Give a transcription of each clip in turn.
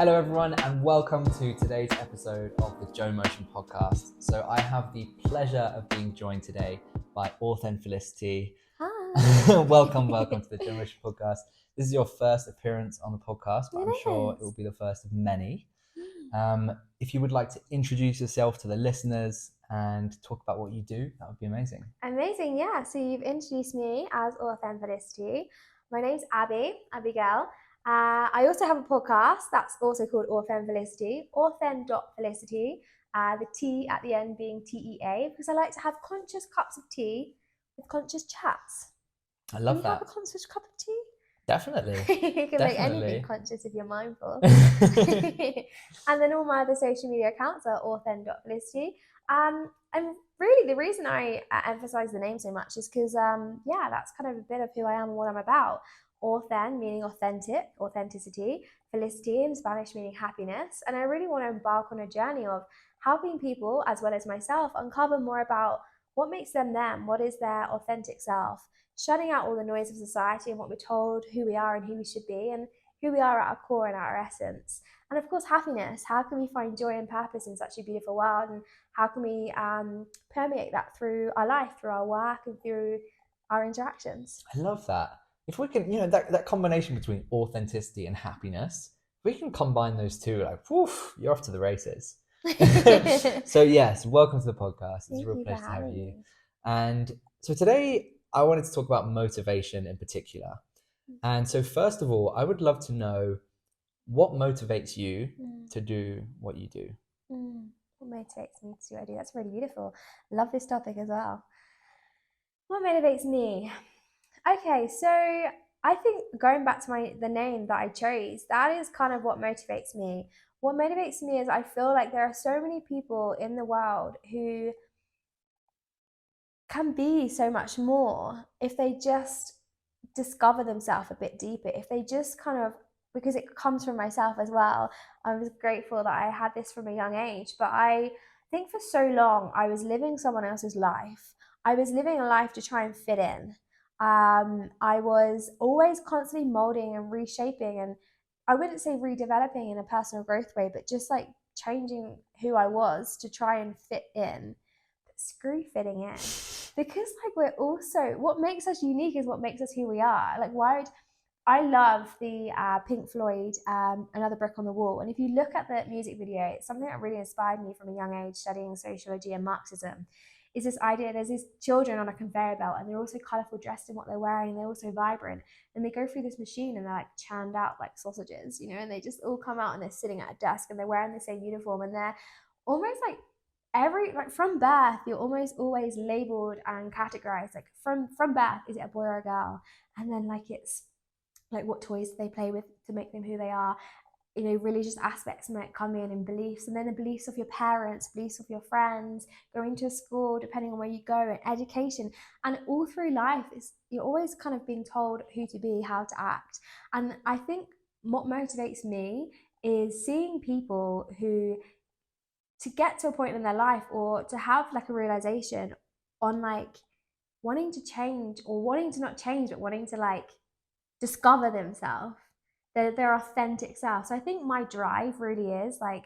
Hello everyone and welcome to today's episode of the Joe Motion podcast. So I have the pleasure of being joined today by AuthenFelicity. Hi. welcome to the Joe Motion podcast. This is your first appearance on the podcast, but I'm sure it will be the first of many. If you would like to introduce yourself to the listeners and talk about what you do, that would be amazing. Amazing, yeah. So you've introduced me as AuthenFelicity. My name's Abigail. I also have a podcast that's also called AuthenFelicity, Authen.Felicity, the T at the end being TEA, because I like to have conscious cups of tea with conscious chats. I love Can you have a conscious cup of tea? Definitely. You can make anything conscious if you're mindful. And then all my other social media accounts are Authen.Felicity. And really the reason I emphasize the name so much is because, that's kind of a bit of who I am and what I'm about. Authen meaning authentic, authenticity, felicity in Spanish meaning happiness. And I really want to embark on a journey of helping people, as well as myself, uncover more about what makes them, what is their authentic self, shutting out all the noise of society and what we're told, who we are and who we should be, and who we are at our core and our essence. And of course, happiness. How can we find joy and purpose in such a beautiful world? And how can we permeate that through our life, through our work, and through our interactions? I love that. If we can, that combination between authenticity and happiness, if we can combine those two, like, woof, you're off to the races. So yes, welcome to the podcast. It's a real pleasure to have you. And so today I wanted to talk about motivation in particular. And so first of all, I would love to know what motivates you to do what you do. What motivates me to do what I do? That's really beautiful. Love this topic as well. What motivates me? Okay, so I think going back to the name that I chose, that is kind of what motivates me. What motivates me is I feel like there are so many people in the world who can be so much more if they just discover themselves a bit deeper, if they just kind of, because it comes from myself as well. I was grateful that I had this from a young age, but I think for so long I was living someone else's life. I was living a life to try and fit in. I was always constantly molding and reshaping, and I wouldn't say redeveloping in a personal growth way, but just like changing who I was to try and fit in. But screw fitting in, because like we're also, what makes us unique is what makes us who we are. Like, why would I love the Pink Floyd, Another Brick on the Wall. And if you look at the music video, it's something that really inspired me from a young age studying sociology and Marxism. Is this idea there's these children on a conveyor belt, and they're also colourful dressed in what they're wearing, and they're also vibrant, and they go through this machine and they're like churned out like sausages, and they just all come out and they're sitting at a desk and they're wearing the same uniform, and they're almost like from birth you're almost always labelled and categorized, like from birth, is it a boy or a girl? And then like it's like what toys they play with to make them who they are. Religious aspects might come in, and beliefs, and then the beliefs of your parents, beliefs of your friends, going to school, depending on where you go, and education. And all through life, you're always kind of being told who to be, how to act. And I think what motivates me is seeing people who, to get to a point in their life, or to have like a realization on like wanting to change, or wanting to not change, but wanting to like discover themselves, their authentic self. So I think my drive really is like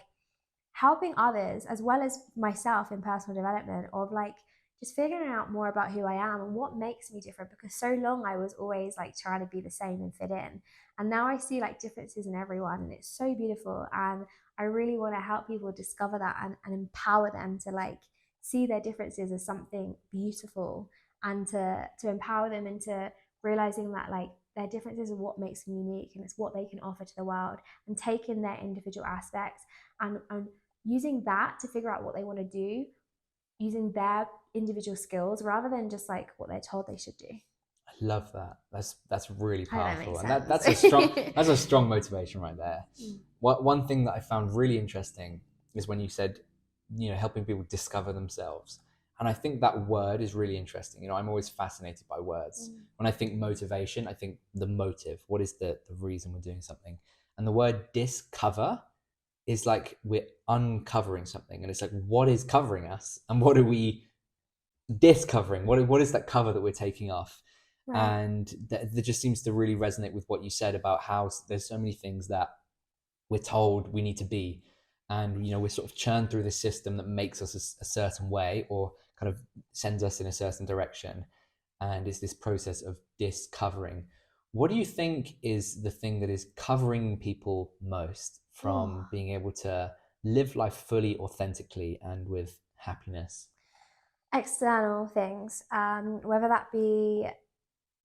helping others as well as myself in personal development, of like just figuring out more about who I am and what makes me different, because so long I was always like trying to be the same and fit in, and now I see like differences in everyone, and it's so beautiful. And I really want to help people discover that and empower them to like see their differences as something beautiful, and to empower them into realizing that like their differences are what makes them unique, and it's what they can offer to the world, and taking their individual aspects and using that to figure out what they want to do, using their individual skills rather than just like what they're told they should do. I love that. That's really powerful, and that's a strong motivation right there. One thing that I found really interesting is when you said, helping people discover themselves. And I think that word is really interesting. I'm always fascinated by words. When I think motivation, I think the motive. What is the reason we're doing something? And the word discover is like we're uncovering something. And it's like, what is covering us? And what are we discovering? What is that cover that we're taking off? And that just seems to really resonate with what you said about how there's so many things that we're told we need to be. And, we're sort of churned through this system that makes us a certain way, or kind of sends us in a certain direction. And it's this process of discovering. What do you think is the thing that is covering people most from being able to live life fully, authentically, and with happiness? External things, whether that be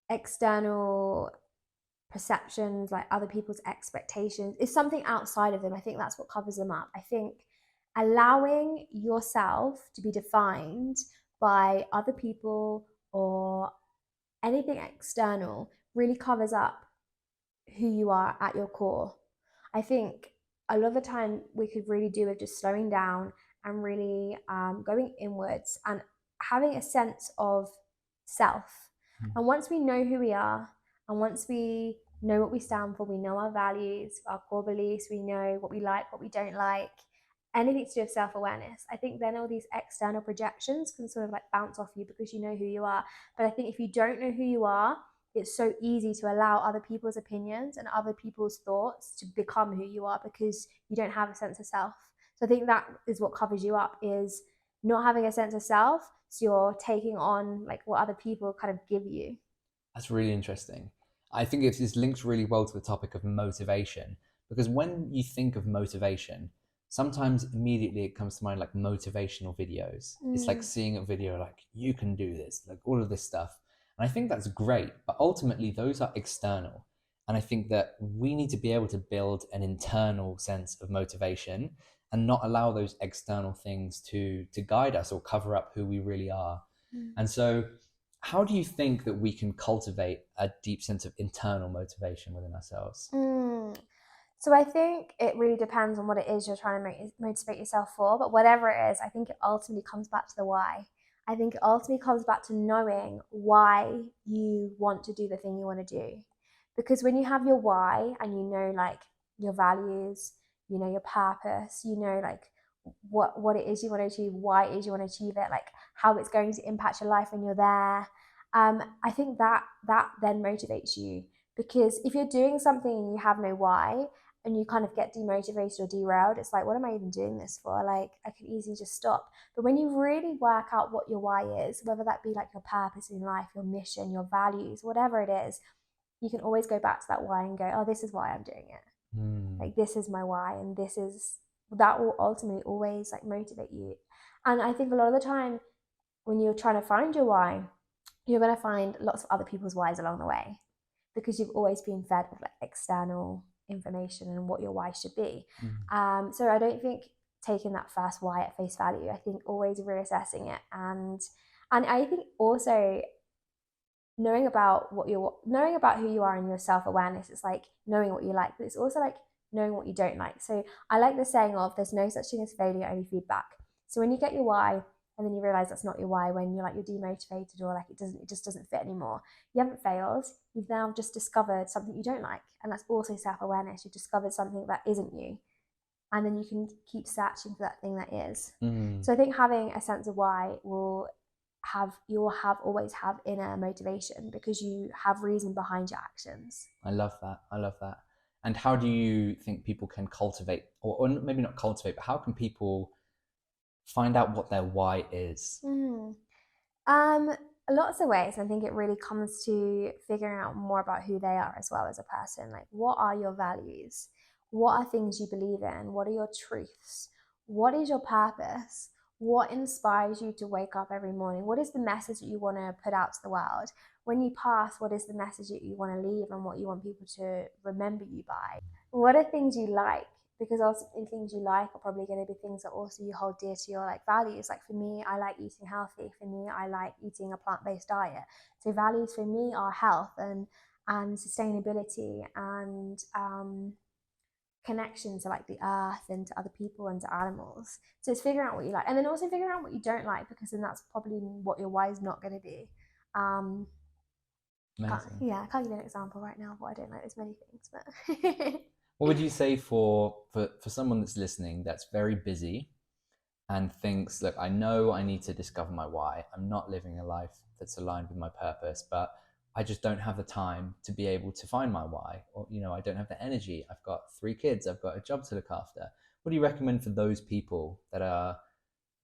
external perceptions, like other people's expectations, is something outside of them. I think that's what covers them up. I think allowing yourself to be defined by other people or anything external really covers up who you are at your core. I think a lot of the time we could really do with just slowing down and really going inwards and having a sense of self. And once we know who we are, and once we know what we stand for, we know our values, our core beliefs, we know what we like, what we don't like, anything to do with self-awareness, I think then all these external projections can sort of like bounce off you because you know who you are. But I think if you don't know who you are, it's so easy to allow other people's opinions and other people's thoughts to become who you are because you don't have a sense of self. So I think that is what covers you up, is not having a sense of self. So you're taking on like what other people kind of give you. That's really interesting. I think this links really well to the topic of motivation, because when you think of motivation, sometimes immediately it comes to mind like motivational videos. It's like seeing a video like, you can do this, like all of this stuff. And I think that's great, but ultimately those are external. And I think that we need to be able to build an internal sense of motivation and not allow those external things to guide us or cover up who we really are. And so how do you think that we can cultivate a deep sense of internal motivation within ourselves? So I think it really depends on what it is you're trying to motivate yourself for. But whatever it is, I think it ultimately comes back to the why. I think it ultimately comes back to knowing why you want to do the thing you want to do. Because when you have your why and you know like your values, you know your purpose, you know like what it is you want to achieve, why it is you want to achieve it, like how it's going to impact your life when you're there. I think that then motivates you. Because if you're doing something and you have no why, and you kind of get demotivated or derailed, it's like, what am I even doing this for? Like, I could easily just stop. But when you really work out what your why is, whether that be like your purpose in life, your mission, your values, whatever it is, you can always go back to that why and go, oh, this is why I'm doing it. Like, this is my why, and that will ultimately always like motivate you. And I think a lot of the time when you're trying to find your why, you're going to find lots of other people's whys along the way, because you've always been fed with like external information and what your why should be. So I don't think taking that first why at face value. I think always reassessing it, and I think also knowing about who you are and your self-awareness. It's like knowing what you like, but it's also like knowing what you don't like. So I like the saying of, there's no such thing as failure, only feedback. So when you get your why and then you realize that's not your why, when you're demotivated or like it just doesn't fit anymore, you haven't failed. You've now just discovered something you don't like, and that's also self-awareness. You've discovered something that isn't you, and then you can keep searching for that thing that is. So I think having a sense of why you will always have inner motivation, because you have reason behind your actions. I love that. And how do you think people can cultivate, or maybe not cultivate, but how can people find out what their why is? Lots of ways. I think it really comes to figuring out more about who they are as well as a person. Like, what are your values? What are things you believe in? What are your truths? What is your purpose? What inspires you to wake up every morning? What is the message that you want to put out to the world? When you pass, what is the message that you want to leave and what you want people to remember you by? What are things you like? Because ultimately things you like are probably going to be things that also you hold dear to your like values. Like for me, I like eating healthy. For me, I like eating a plant-based diet. So values for me are health and sustainability and connection to like the earth and to other people and to animals. So it's figuring out what you like, and then also figuring out what you don't like, because then that's probably what your why is not going to be. I can't give you an example right now of what I don't like. There's many things, but what would you say for someone that's listening that's very busy and thinks, look, I know I need to discover my why. I'm not living a life that's aligned with my purpose, but I just don't have the time to be able to find my why, or, you know, I don't have the energy. I've got 3 kids, I've got a job to look after. What do you recommend for those people that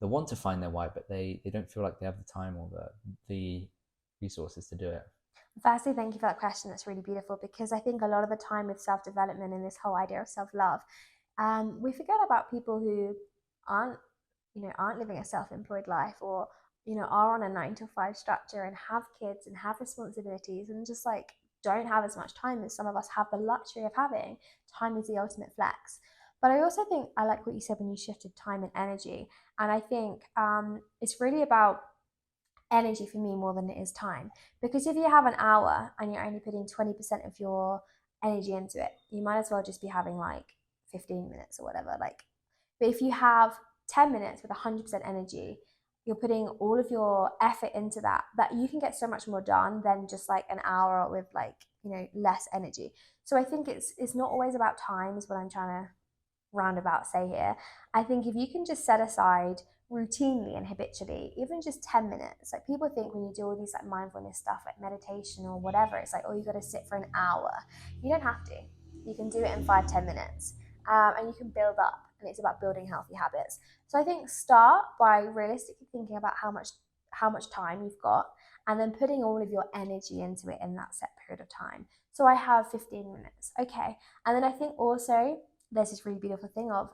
want to find their why, but they don't feel like they have the time or the resources to do it? Firstly, thank you for that question. That's really beautiful, because I think a lot of the time with self-development and this whole idea of self-love, we forget about people who aren't aren't living a self-employed life, or are on a 9 to 5 structure and have kids and have responsibilities and just like don't have as much time as some of us have the luxury of having. Time is the ultimate flex. But I also think I like what you said when you shifted time and energy, and I think it's really about energy for me more than it is time. Because if you have an hour and you're only putting 20% of your energy into it, you might as well just be having like 15 minutes or whatever. Like, but if you have 10 minutes with 100% energy, you're putting all of your effort into that you can get so much more done than just like an hour with like, less energy. So I think it's not always about time, is what I'm trying to roundabout say here. I think if you can just set aside routinely and habitually, even just 10 minutes, like people think when you do all these like mindfulness stuff like meditation or whatever, it's like, oh, you got to sit for an hour. You don't have to. You can do it in 5-10 minutes, and you can build up, and it's about building healthy habits. So I think start by realistically thinking about how much time you've got, and then putting all of your energy into it in that set period of time. So I have 15 minutes, okay. And then I think also there's this really beautiful thing of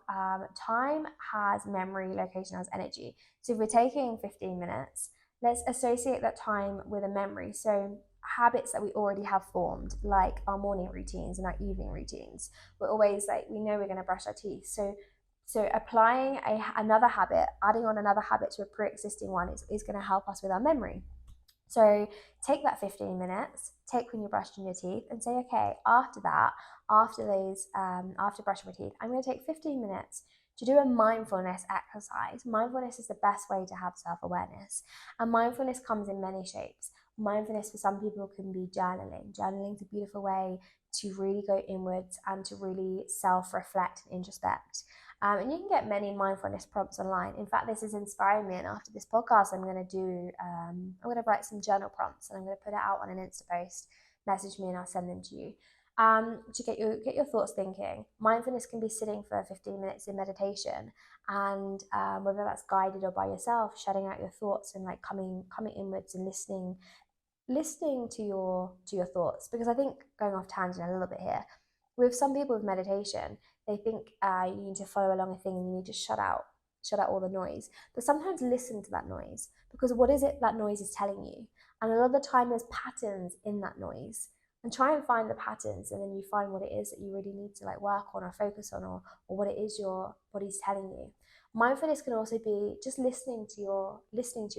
time has memory, location has energy. So if we're taking 15 minutes, let's associate that time with a memory. So habits that we already have formed, like our morning routines and our evening routines. We're always like, we know we're going to brush our teeth. So applying another habit, adding on another habit to a pre-existing one is going to help us with our memory. So take that 15 minutes, take when you're brushing your teeth, and say, okay, after that, after brushing my teeth, I'm going to take 15 minutes to do a mindfulness exercise. Mindfulness is the best way to have self-awareness. And mindfulness comes in many shapes. Mindfulness for some people can be journaling. Journaling is a beautiful way to really go inwards and to really self-reflect and introspect. And you can get many mindfulness prompts online. In fact, this is inspiring me, and after this podcast, I'm going to write some journal prompts, and I'm going to put it out on an Insta post. Message me and I'll send them to you. To get your thoughts thinking. Mindfulness can be sitting for 15 minutes in meditation, and whether that's guided or by yourself, shutting out your thoughts and like coming inwards and listening to your thoughts. Because I think, going off tangent a little bit here, with some people with meditation, they think you need to follow along a thing and you need to shut out all the noise. But sometimes listen to that noise, because what is it that noise is telling you? And a lot of the time there's patterns in that noise. And try and find the patterns, and then you find what it is that you really need to like work on or focus on, or what it is your body's telling you. Mindfulness can also be just listening to your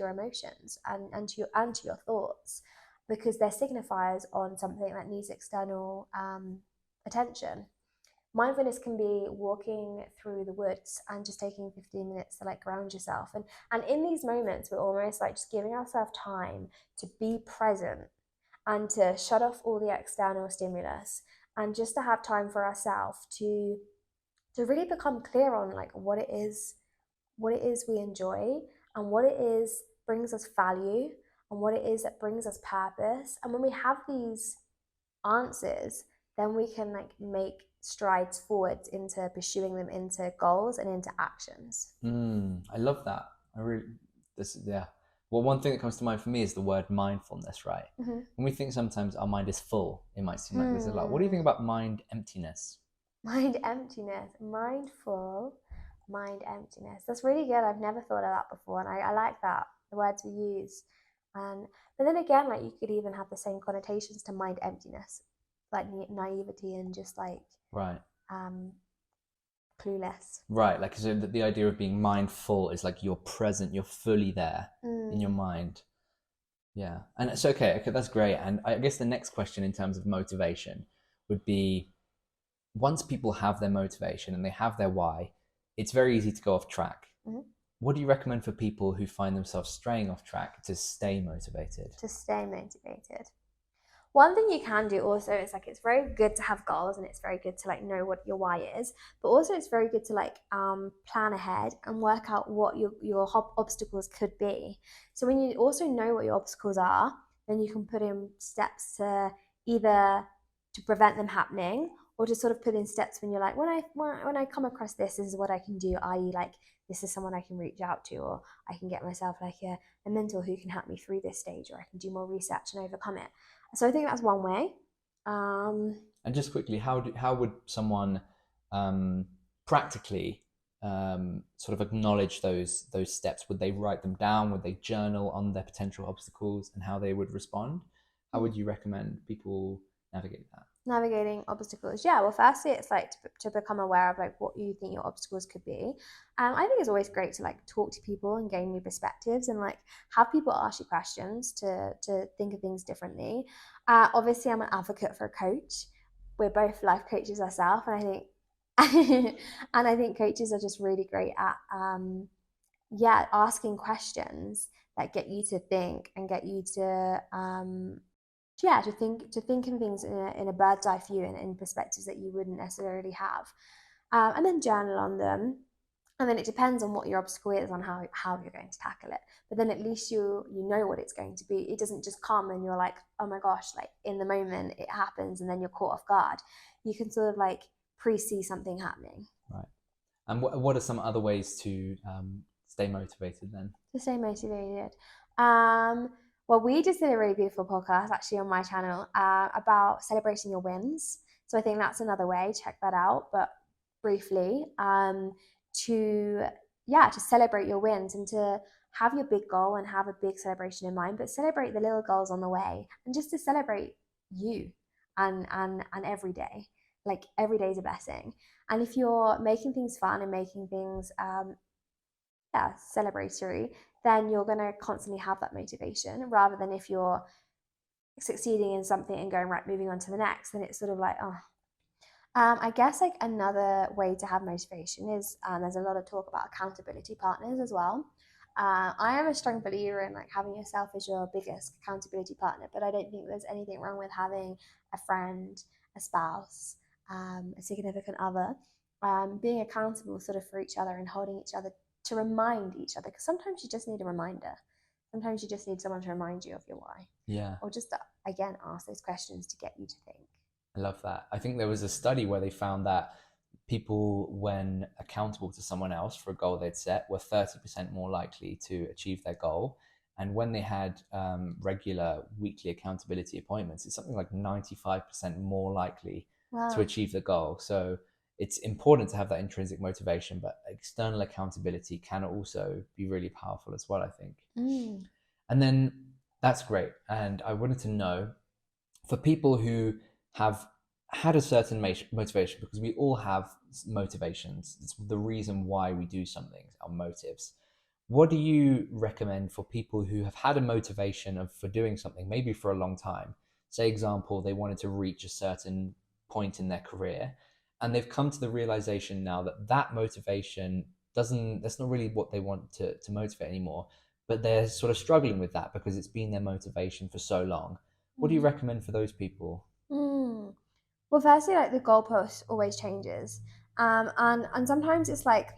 emotions and to your thoughts, because they're signifiers on something that needs external attention. Mindfulness can be walking through the woods and just taking 15 minutes to like ground yourself. And in these moments, we're almost like just giving ourselves time to be present and to shut off all the external stimulus, and just to have time for ourselves to really become clear on like what it is we enjoy, and what it is brings us value, and what it is that brings us purpose. And when we have these answers, then we can like make strides forwards into pursuing them into goals and into actions. I love that. Yeah. Well, one thing that comes to mind for me is the word mindfulness, right? Mm-hmm. When we think sometimes our mind is full, it might seem like this is like, what do you think about mind emptiness? Mind emptiness, mindful, mind emptiness. That's really good. I've never thought of that before, and I like that, the words we use. But then again, like you could even have the same connotations to mind emptiness, like naivety and just like right, clueless. Right, like so the idea of being mindful is like you're present, you're fully there in your mind. Yeah, and it's okay, that's great. And I guess the next question in terms of motivation would be, once people have their motivation and they have their why, it's very easy to go off track. Mm-hmm. What do you recommend for people who find themselves straying off track to stay motivated? One thing you can do also is like, it's very good to have goals, and it's very good to like know what your why is, but also it's very good to like plan ahead and work out what your obstacles could be. So when you also know what your obstacles are, then you can put in steps to either to prevent them happening, or to sort of put in steps when you're like, when I come across this is what I can do, i.e. like this is someone I can reach out to, or I can get myself like a mentor who can help me through this stage, or I can do more research and overcome it. So I think that's one way. And just quickly, how would someone practically sort of acknowledge those steps? Would they write them down? Would they journal on their potential obstacles and how they would respond? How would you recommend people navigate that? Navigating obstacles, yeah, well, firstly it's like to become aware of like what you think your obstacles could be. I think it's always great to like talk to people and gain new perspectives, and like have people ask you questions to think of things differently. Obviously I'm an advocate for a coach. We're both life coaches ourselves, and I think coaches are just really great at asking questions that get you to think and get you to to think in things in a bird's eye view and in perspectives that you wouldn't necessarily have, and then journal on them. And then it depends on what your obstacle is, on how you're going to tackle it. But then at least you know what it's going to be. It doesn't just come and you're like, oh my gosh, like in the moment it happens and then you're caught off guard. You can sort of like pre-see something happening. Right. And what are some other ways to stay motivated then? To stay motivated. Well, we just did a really beautiful podcast actually on my channel about celebrating your wins. So I think that's another way. Check that out. But briefly, to celebrate your wins and to have your big goal and have a big celebration in mind, but celebrate the little goals on the way, and just to celebrate you and every day. Like every day is a blessing. And if you're making things fun and making things celebratory, then you're going to constantly have that motivation, rather than if you're succeeding in something and going right, moving on to the next, then it's sort of like, oh. I guess like another way to have motivation is there's a lot of talk about accountability partners as well. I am a strong believer in like having yourself as your biggest accountability partner, but I don't think there's anything wrong with having a friend, a spouse, a significant other, being accountable sort of for each other and holding each other to remind each other, because sometimes you just need a reminder. Sometimes you just need someone to remind you of your why. Yeah. Or just to, again, ask those questions to get you to think. I love that. I think there was a study where they found that people, when accountable to someone else for a goal they'd set, were 30% more likely to achieve their goal. And when they had regular weekly accountability appointments, it's something like 95% more likely to achieve the goal. So it's important to have that intrinsic motivation, but external accountability can also be really powerful as well, I think. And then that's great. And I wanted to know, for people who have had a certain motivation, because we all have motivations, it's the reason why we do something, our motives. What do you recommend for people who have had a motivation for doing something, maybe for a long time? Say, example, they wanted to reach a certain point in their career, and they've come to the realization now that motivation that's not really what they want to motivate anymore, but they're sort of struggling with that because it's been their motivation for so long. What do you recommend for those people? Well, firstly, like the goalpost always changes, and sometimes it's like,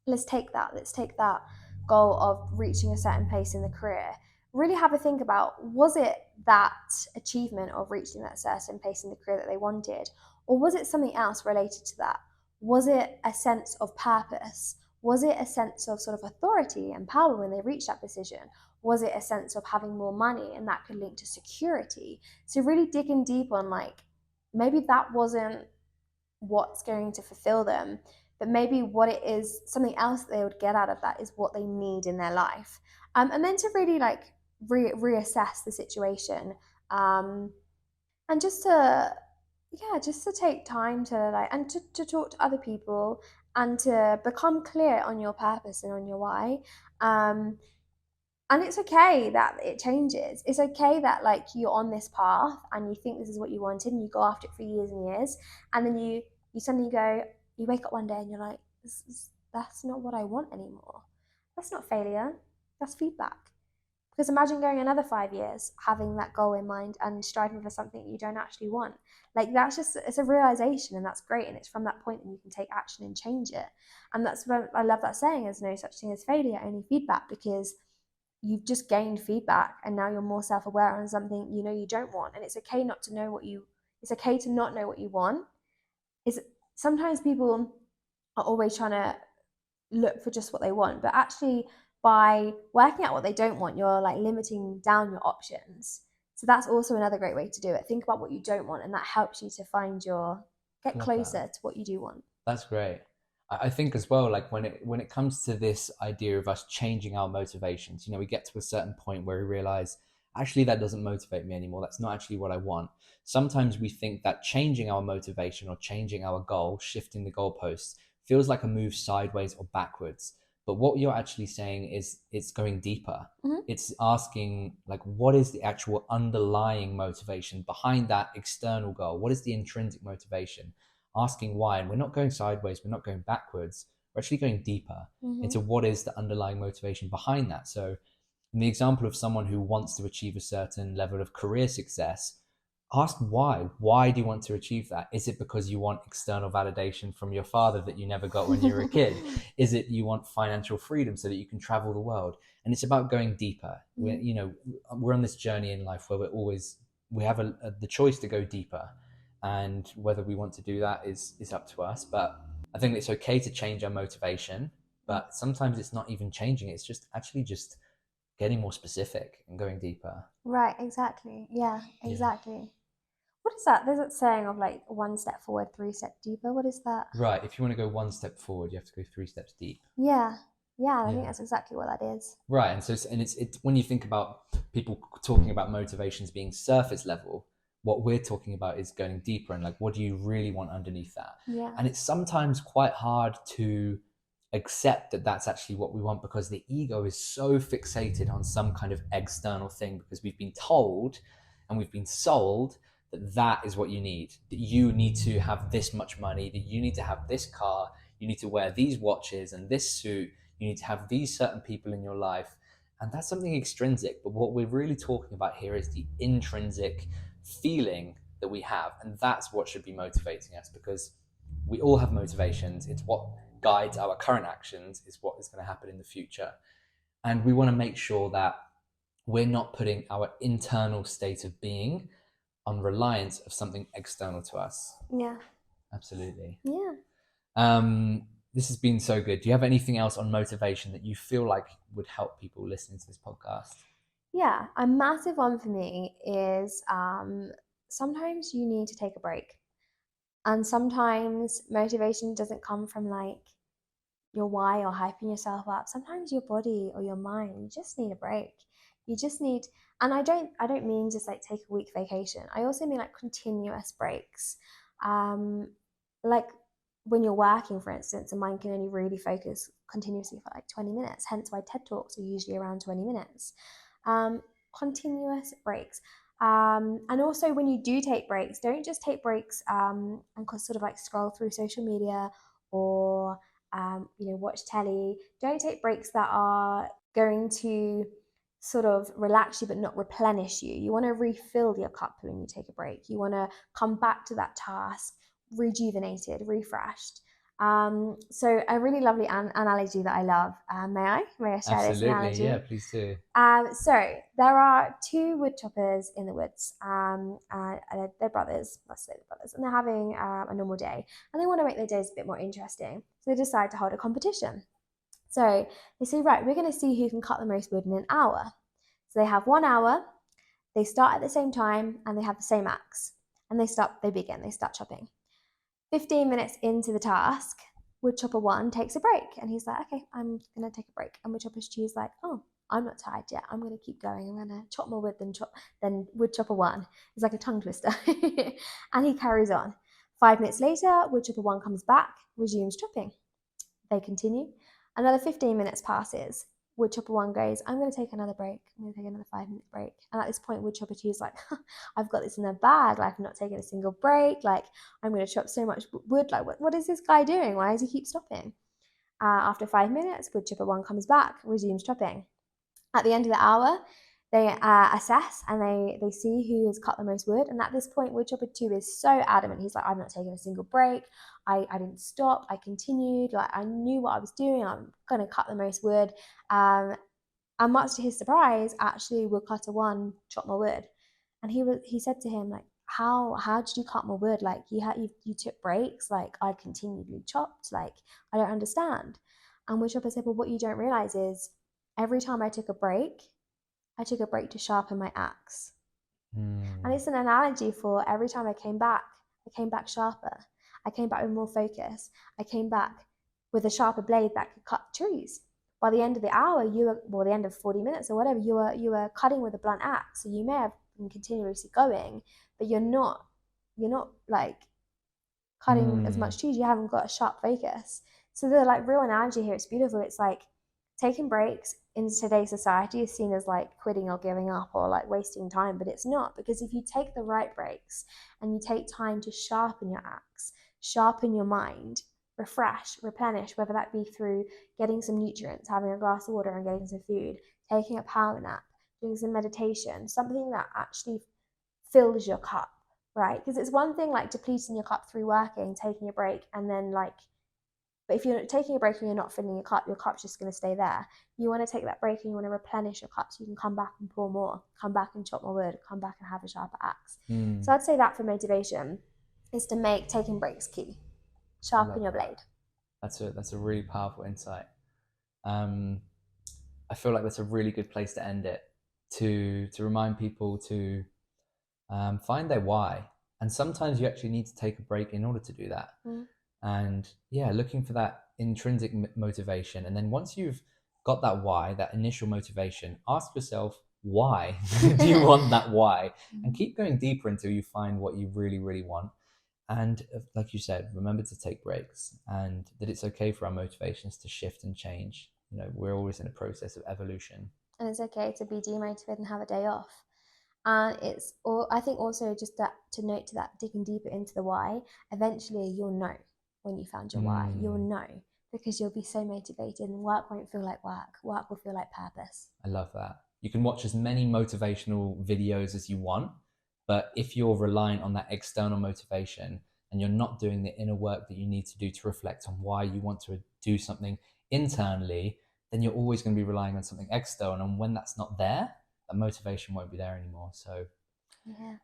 let's take that goal of reaching a certain place in the career. Really have a think about, was it that achievement of reaching that certain place in the career that they wanted, or was it something else related to that? Was it a sense of purpose? Was it a sense of sort of authority and power when they reached that decision? Was it a sense of having more money, and that could link to security? So really digging deep on like, maybe that wasn't what's going to fulfill them, but maybe what it is, something else that they would get out of that is what they need in their life. And then to really like reassess the situation, and just to take time to like, and to talk to other people, and to become clear on your purpose and on your why. And it's okay that it changes. It's okay that like you're on this path and you think this is what you wanted and you go after it for years and years, and then you suddenly you wake up one day and you're like, that's not what I want anymore. That's not failure, that's feedback. Because imagine going another 5 years having that goal in mind and striving for something you don't actually want. Like that's just, it's a realization, and that's great, and it's from that point that you can take action and change it. And that's what I love that saying, there's no such thing as failure, only feedback, because you've just gained feedback, and now you're more self-aware on something you know you don't want. And it's okay not to know what you, it's okay to not know what you want. Is sometimes people are always trying to look for just what they want, but actually by working out what they don't want, you're like limiting down your options. So that's also another great way to do it. Think about what you don't want, and that helps you to find your, get Love closer that. to what you do want. That's great. I think as well, like when it comes to this idea of us changing our motivations, we get to a certain point where we realize actually that doesn't motivate me anymore. That's not actually what I want. Sometimes we think that changing our motivation or changing our goal, shifting the goalposts, feels like a move sideways or backwards. But what you're actually saying is it's going deeper. Mm-hmm. It's asking like what is the actual underlying motivation behind that external goal? What is the intrinsic motivation? Asking why. And we're not going sideways, we're not going backwards, we're actually going deeper into what is the underlying motivation behind that. So in the example of someone who wants to achieve a certain level of career success, ask why do you want to achieve that? Is it because you want external validation from your father that you never got when you were a kid? Is it you want financial freedom so that you can travel the world? And it's about going deeper. We're on this journey in life where we have the choice to go deeper, and whether we want to do that is up to us. But I think it's okay to change our motivation, but sometimes it's not even changing it, it's just actually just getting more specific and going deeper. Right, exactly. Yeah, exactly. What is that? There's that saying of like one step forward, three steps deeper. What is that? Right, if you want to go one step forward, you have to go 3 steps deep. Yeah, yeah, I think Yeah. that's exactly what that is. Right, and it's when you think about people talking about motivations being surface level, what we're talking about is going deeper and like what do you really want underneath that? Yeah. And it's sometimes quite hard to accept that that's actually what we want, because the ego is so fixated on some kind of external thing, because we've been told and we've been sold that that is what you need, that you need to have this much money, that you need to have this car, you need to wear these watches and this suit, you need to have these certain people in your life. And that's something extrinsic. But what we're really talking about here is the intrinsic feeling that we have. And that's what should be motivating us, because we all have motivations. It's what guides our current actions, is what is going to happen in the future. And we want to make sure that we're not putting our internal state of being on reliance of something external to us. Yeah. Absolutely. Yeah. This has been so good. Do you have anything else on motivation that you feel like would help people listening to this podcast? Yeah. A massive one for me is sometimes you need to take a break. And sometimes motivation doesn't come from like your why or hyping yourself up. Sometimes your body or your mind, you just need a break. You just need, and I don't mean just like take a week vacation. I also mean like continuous breaks. Like when you're working, for instance, a mind can only really focus continuously for like 20 minutes. Hence why TED Talks are usually around 20 minutes. Continuous breaks. And also when you do take breaks, don't just take breaks and sort of like scroll through social media or watch telly. Don't take breaks that are going to sort of relax you but not replenish you. You want to refill your cup when you take a break. You want to come back to that task rejuvenated, refreshed. So a really lovely analogy that I love. May I share this Absolutely. analogy? Yeah, please do. So there are two wood choppers in the woods. They're brothers, let's say they're brothers, and they're having a normal day, and they want to make their days a bit more interesting. So they decide to hold a competition. So they say, right, we're going to see who can cut the most wood in an hour. So they have 1 hour. They start at the same time, and they have the same axe. And they start chopping. 15 minutes into the task, woodchopper 1 takes a break, and he's like, okay, I'm going to take a break. And woodchopper 2 is like, oh, I'm not tired yet. I'm going to keep going. I'm going to chop more wood than woodchopper 1. It's like a tongue twister. And he carries on. 5 minutes later, woodchopper 1 comes back, resumes chopping. They continue. Another 15 minutes passes. Woodchopper 1 goes, I'm going to take another break. I'm going to take another 5-minute break. And at this point, Woodchopper 2 is like, I've got this in the bag. Like, I'm not taking a single break. Like, I'm going to chop so much wood. Like, what is this guy doing? Why does he keep stopping? After 5 minutes, Woodchopper 1 comes back, resumes chopping. At the end of the hour, they assess and they see who has cut the most wood. And at this point, woodchopper 2 is so adamant. He's like, I'm not taking a single break. I didn't stop. I continued. Like, I knew what I was doing. I'm going to cut the most wood. And much to his surprise, actually woodcutter one chopped my wood. And he said to him, like, how did you cut my wood? Like, you took breaks, like I continually chopped, like I don't understand. And woodchopper said, well, what you don't realize is every time I took a break to sharpen my axe. And it's an analogy for every time I came back sharper. I came back with more focus. I came back with a sharper blade that could cut trees. By the end of the hour, the end of 40 minutes or whatever, you were cutting with a blunt axe. So you may have been continuously going, but you're not like cutting as much trees. You haven't got a sharp focus. So the like real analogy here, it's beautiful. It's like taking breaks in today's society is seen as like quitting or giving up or like wasting time, but it's not, because if you take the right breaks and you take time to sharpen your axe, sharpen your mind, refresh, replenish, whether that be through getting some nutrients, having a glass of water and getting some food, taking a power nap, doing some meditation, something that actually fills your cup, right? Because it's one thing like depleting your cup through working, taking a break, and then like, but if you're taking a break and you're not filling your cup's just going to stay there. You want to take that break and you want to replenish your cup so you can come back and pour more, come back and chop more wood, come back and have a sharper axe. So I'd say that for motivation is to make taking breaks key. Sharpen your blade. That's a really powerful insight. I feel like that's a really good place to end it, to remind people to find their why. And sometimes you actually need to take a break in order to do that. And looking for that intrinsic motivation. And then once you've got that why, that initial motivation, ask yourself, why do you want that why? And keep going deeper until you find what you really, really want. And like you said, remember to take breaks, and that it's okay for our motivations to shift and change. We're always in a process of evolution. And it's okay to be demotivated and have a day off. And I think also just that to note to that, digging deeper into the why, eventually you'll know when you found your why. You'll know, because you'll be so motivated and work won't feel like work. Work will feel like purpose. I love that. You can watch as many motivational videos as you want, but if you're reliant on that external motivation and you're not doing the inner work that you need to do to reflect on why you want to do something internally, then you're always going to be relying on something external. And when that's not there, that motivation won't be there anymore. So yeah.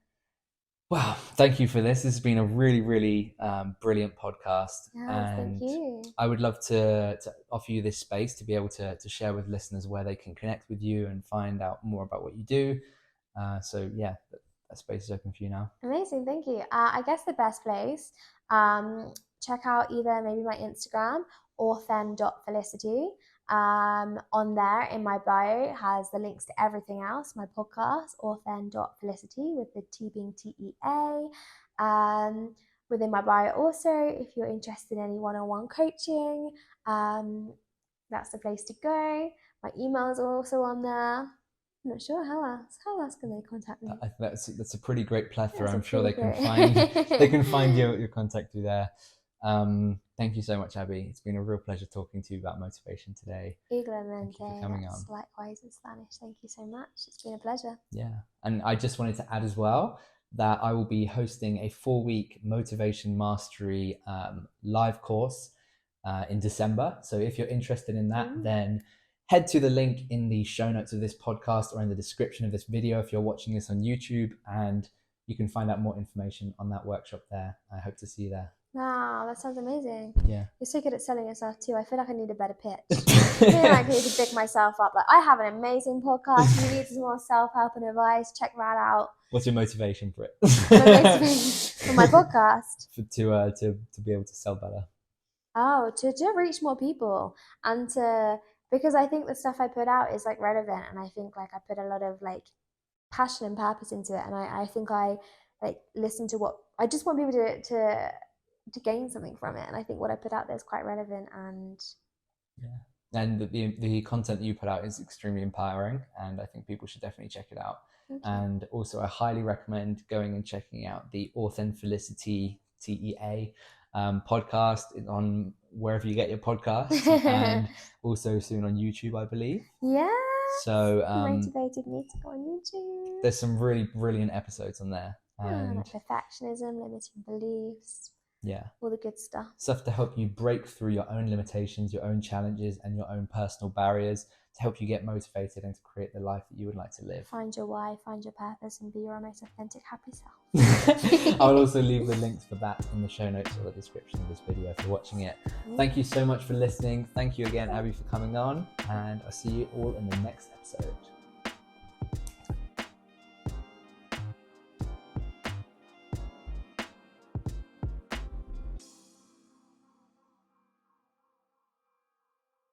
Wow, thank you for this. This has been a really, really brilliant podcast. Yeah, thank you. I would love to offer you this space to be able to share with listeners where they can connect with you and find out more about what you do. So yeah, that space is open for you now. Amazing, thank you. I guess the best place, check out either maybe my Instagram, AuthenFelicity. On there in my bio has the links to everything else, my podcast, Authen.Felicity, with the T being TEA. Within my bio also, if you're interested in any one-on-one coaching, that's the place to go. My emails are also on there. I'm not sure how else can they contact me. That's a pretty great plethora. I'm sure they can find your contact through there. Thank you so much, Abby. It's been a real pleasure talking to you about motivation today. Igualmente. Thank you for coming on. Likewise in Spanish. Thank you so much. It's been a pleasure. Yeah, and I just wanted to add as well that I will be hosting a 4-week motivation mastery live course in December. So if you're interested in that, then head to the link in the show notes of this podcast or in the description of this video if you're watching this on YouTube, and you can find out more information on that workshop there. I hope to see you there. Wow, that sounds amazing. Yeah. You're so good at selling yourself too. I feel like I need a better pitch. I feel like I need to pick myself up. Like, I have an amazing podcast. You need some more self-help and advice. Check that out. What's your motivation for it? My motivation for my podcast? To be able to sell better. Oh, to reach more people, and because I think the stuff I put out is like relevant, and I think like I put a lot of like passion and purpose into it, and I think I like listen to what I just want people to gain something from it, and I think what I put out there is quite relevant. And and the content that you put out is extremely empowering, and I think people should definitely check it out. And also I highly recommend going and checking out the AuthenFelicity TEA podcast on wherever you get your podcasts, and also soon on YouTube, I believe. Yeah. So motivated me to go on YouTube. There's some really brilliant episodes on there. Like perfectionism, limiting beliefs, Yeah. All the good stuff. Stuff to help you break through your own limitations, your own challenges, and your own personal barriers, to help you get motivated and to create the life that you would like to live. Find your why, find your purpose, and be your most authentic, happy self. I will also leave the links for that in the show notes or the description of this video for watching it. Thank you so much for listening. Thank you again, Abby, for coming on, and I'll see you all in the next episode.